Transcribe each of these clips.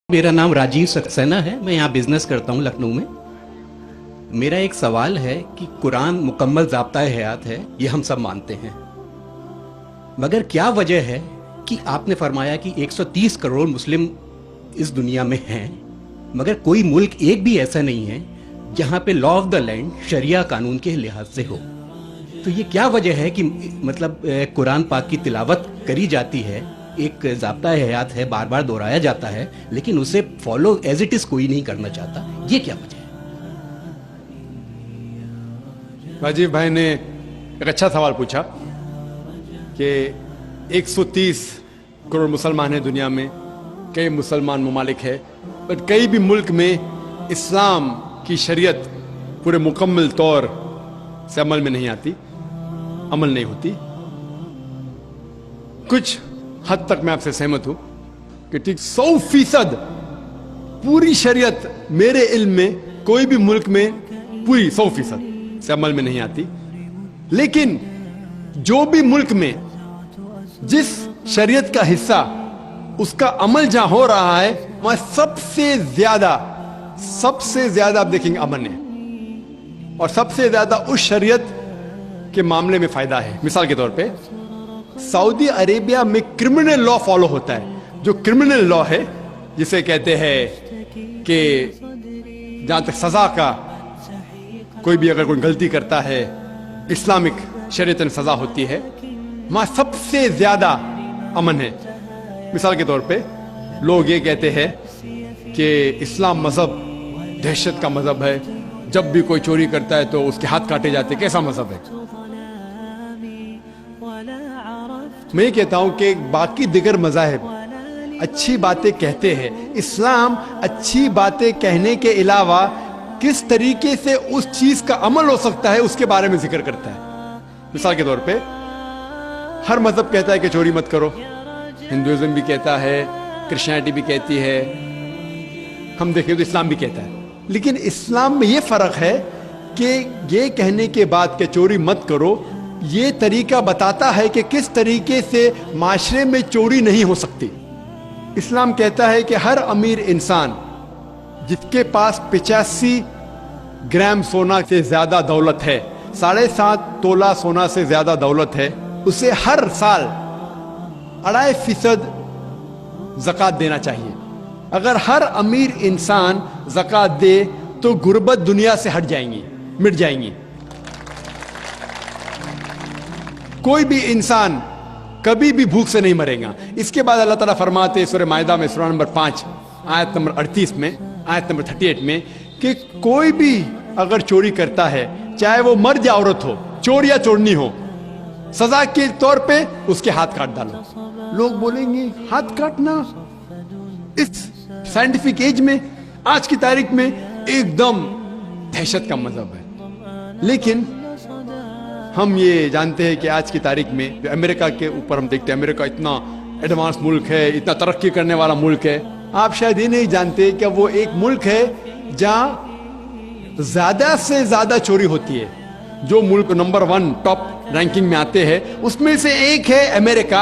मेरा नाम राजीव सक्सेना है। मैं यहाँ बिजनेस करता हूँ लखनऊ में। मेरा एक सवाल है कि कुरान मुकम्मल ज़ाब्ता-ए हयात है, ये हम सब मानते हैं, मगर क्या वजह है कि आपने फरमाया कि 130 करोड़ मुस्लिम इस दुनिया में हैं, मगर कोई मुल्क एक भी ऐसा नहीं है जहाँ पे लॉ ऑफ द लैंड शरिया कानून के लिहाज से हो। तो ये क्या वजह है कि मतलब कुरान पाक की तिलावत करी जाती है, एक ज़ाब्ता-ए हयात है, बार बार दोहराया जाता है, लेकिन उसे फॉलो एज इट इज़ कोई नहीं करना चाहता, ये क्या वजह है? राजीव भाई ने एक अच्छा सवाल पूछा कि 130 करोड़ मुसलमान हैं दुनिया में, कई मुसलमान ममालिक है, पर कई भी मुल्क में इस्लाम की शरीयत पूरे मुकम्मल तौर से अमल में नहीं आती, अमल नहीं होती। कुछ हद तक मैं आपसे सहमत हूं कि ठीक 100% पूरी शरीयत मेरे इल्म में कोई भी मुल्क में पूरी 100% से अमल में नहीं आती, लेकिन जो भी मुल्क में जिस शरीयत का हिस्सा उसका अमल जहां हो रहा है वहां सबसे ज्यादा आप देखेंगे अमन है, और सबसे ज्यादा उस शरीयत के मामले में फायदा है। मिसाल के तौर पे सऊदी अरेबिया में क्रिमिनल लॉ फॉलो होता है। जो क्रिमिनल लॉ है जिसे कहते हैं कि जहां तक सजा का, कोई भी अगर कोई गलती करता है इस्लामिक शरीयत में सजा होती है, वहां सबसे ज्यादा अमन है। मिसाल के तौर पे लोग ये कहते हैं कि इस्लाम मजहब दहशत का मजहब है, जब भी कोई चोरी करता है तो उसके हाथ काटे जाते। कैसा मजहब है? मैं ये कहता हूं कि बाकी दिगर मज़ाहिब अच्छी बातें कहते हैं, इस्लाम अच्छी बातें कहने के अलावा किस तरीके से उस चीज का अमल हो सकता है उसके बारे में जिक्र करता है। मिसाल के तौर पे हर मजहब कहता है कि चोरी मत करो, हिंदुइज्म भी कहता है, क्रिश्चियनिटी भी कहती है, हम देखें तो इस्लाम भी कहता है। लेकिन इस्लाम में ये फर्क है कि ये कहने के बाद कि चोरी मत करो, ये तरीका बताता है कि किस तरीके से माशरे में चोरी नहीं हो सकती। इस्लाम कहता है कि हर अमीर इंसान जिसके पास 85 ग्राम सोना से ज्यादा दौलत है, 7.5 तोला सोना से ज्यादा दौलत है, उसे हर साल 2.5% ज़कात देना चाहिए। अगर हर अमीर इंसान ज़कात दे तो गुर्बत दुनिया से हट जाएंगी, मिट जाएंगी। कोई भी इंसान कभी भी भूख से नहीं मरेगा। इसके बाद अल्लाह ताला फरमाते सूरह माइदा में सूरह नंबर 5 आयत नंबर 38 में, आयत नंबर 38 में कि कोई भी अगर चोरी करता है, चाहे वो मर्द या औरत हो, चोर या चोरनी हो, सजा के तौर पे उसके हाथ काट डालो। लोग बोलेंगे हाथ काटना इस साइंटिफिक एज में, आज की तारीख में एकदम दहशत का मजहब है। लेकिन हम ये जानते हैं कि आज की तारीख में अमेरिका के ऊपर हम देखते हैं, अमेरिका इतना एडवांस मुल्क है, इतना तरक्की करने वाला मुल्क है। आप शायद ये नहीं जानते कि वो एक मुल्क है जहां ज्यादा से ज्यादा चोरी होती है। जो मुल्क नंबर 1 टॉप रैंकिंग में आते हैं उसमें से एक है अमेरिका,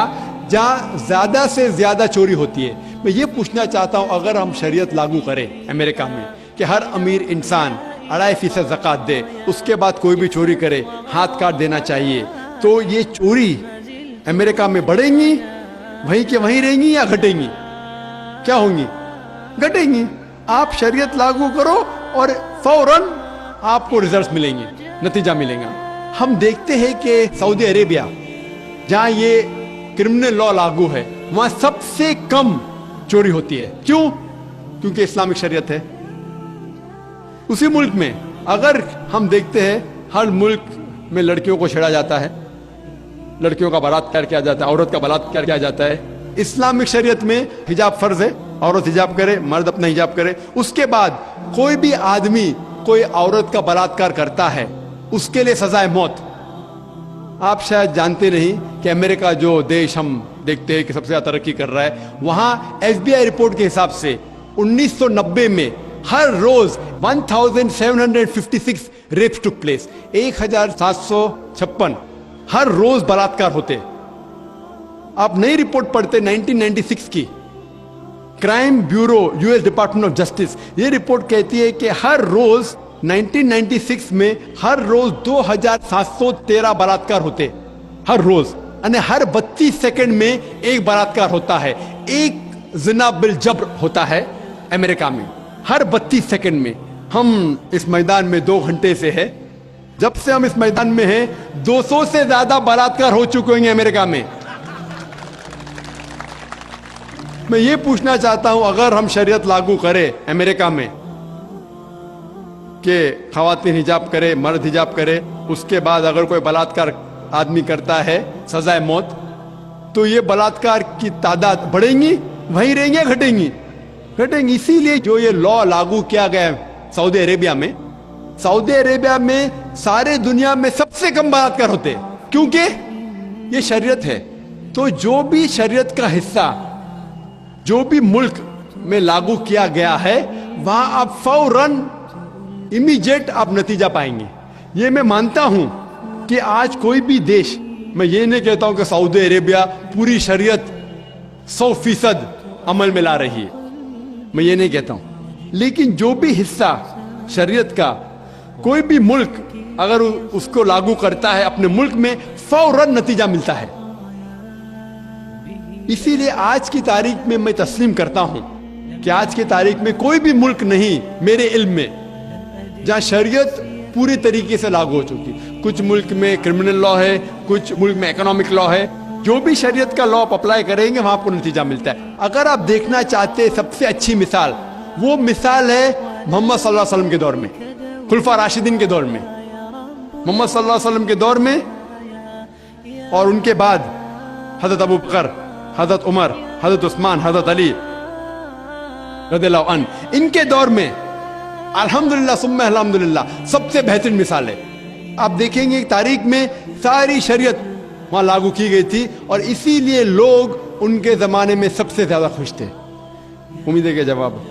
जहां ज्यादा से ज्यादा चोरी होती है। मैं ये पूछना चाहता हूं, अगर हम शरीयत लागू करें अमेरिका में कि हर अमीर इंसान 2.5% ज़कात दे, उसके बाद कोई भी चोरी करे हाथ काट देना चाहिए, तो ये चोरी अमेरिका में बढ़ेंगी, वहीं के वहीं रहेंगी या घटेंगी? क्या होंगी? घटेंगी। आप शरीयत लागू करो और फौरन आपको रिजल्ट मिलेंगे, नतीजा मिलेगा। हम देखते हैं कि सऊदी अरेबिया जहां ये क्रिमिनल लॉ लागू है, वहां सबसे कम चोरी होती है। क्यों? क्योंकि इस्लामिक शरीयत है। उसी मुल्क में अगर हम देखते हैं हर मुल्क में लड़कियों को छेड़ा जाता है, लड़कियों का बलात्कार किया जाता है, औरत का बलात्कार किया जाता है। इस्लामिक शरीयत में हिजाब फर्ज है, औरत हिजाब करे, मर्द अपना हिजाब करे। उसके बाद कोई भी आदमी कोई औरत का बलात्कार करता है, उसके लिए सजा है मौत। आप शायद जानते नहीं कि अमेरिका जो देश हम देखते हैं कि सबसे ज्यादा तरक्की कर रहा है, वहां FBI रिपोर्ट के हिसाब से 1990 में हर रोज 1756 रेप्स टुक प्लेस, 1756 हर रोज बलात्कार होते। आप नई रिपोर्ट पढ़ते 1996 की crime bureau US department of justice, ये रिपोर्ट कहती है कि हर रोज 1996 में हर रोज 2713 बलात्कार होते, हर रोज, यानी हर 32 सेकंड में एक बलात्कार होता है, एक जिना बिल जब्र होता है अमेरिका में हर 32 सेकंड में। हम इस मैदान में 2 घंटे से है, जब से हम इस मैदान में हैं 200 से ज्यादा बलात्कार हो चुके होंगे अमेरिका में। मैं ये पूछना चाहता हूं, अगर हम शरीयत लागू करें अमेरिका में कि खवातीन हिजाब करे, मर्द हिजाब करे, उसके बाद अगर कोई बलात्कार आदमी करता है सजाए मौत, तो ये बलात्कार की तादाद बढ़ेंगी, वहीं रहेंगी या घटेंगी? घटेंगी। इसीलिए जो ये लॉ लागू किया गया है सऊदी अरेबिया में, सऊदी अरेबिया में सारे दुनिया में सबसे कम बलात्कार होते हैं, क्योंकि ये शरीयत है। तो जो भी शरीयत का हिस्सा जो भी मुल्क में लागू किया गया है, वहां आप फौरन इमीडिएट आप नतीजा पाएंगे। ये मैं मानता हूं कि आज कोई भी देश, मैं ये नहीं कहता हूं कि सऊदी अरेबिया पूरी शरीयत 100% अमल में ला रही है, मैं ये नहीं कहता हूं, लेकिन जो भी हिस्सा शरीयत का कोई भी मुल्क अगर उसको लागू करता है अपने मुल्क में, फौरन नतीजा मिलता है। इसीलिए आज की तारीख में मैं तस्लीम करता हूं कि आज की तारीख में कोई भी मुल्क नहीं मेरे इल्म में जहां शरीयत पूरी तरीके से लागू हो चुकी। कुछ मुल्क में क्रिमिनल लॉ है, कुछ मुल्क में इकोनॉमिक लॉ है, जो भी शरीयत का लॉ आप अप्लाई करेंगे वहां आपको नतीजा मिलता है। अगर आप देखना चाहते हैं सबसे अच्छी मिसाल, वो मिसाल है मोहम्मद सल्लल्लाहु अलैहि वसल्लम के दौर में, खुलफा राशिदीन के दौर में, मोहम्मद सल्लल्लाहु अलैहि वसल्लम के दौर में, और उनके बाद हजरत अबू बकर, हजरत उमर, हजरत उस्मान, हजरत अली रज़ियल्लाहु अन्हु, इनके दौर में अल्हम्दुलिल्लाह सुम्मा अल्हम्दुलिल्लाह सबसे बेहतरीन मिसाल है। आप देखेंगे तारीख में सारी शरीयत वहां लागू की गई थी, और इसीलिए लोग उनके जमाने में सबसे ज्यादा खुश थे। उम्मीद है कि जवाब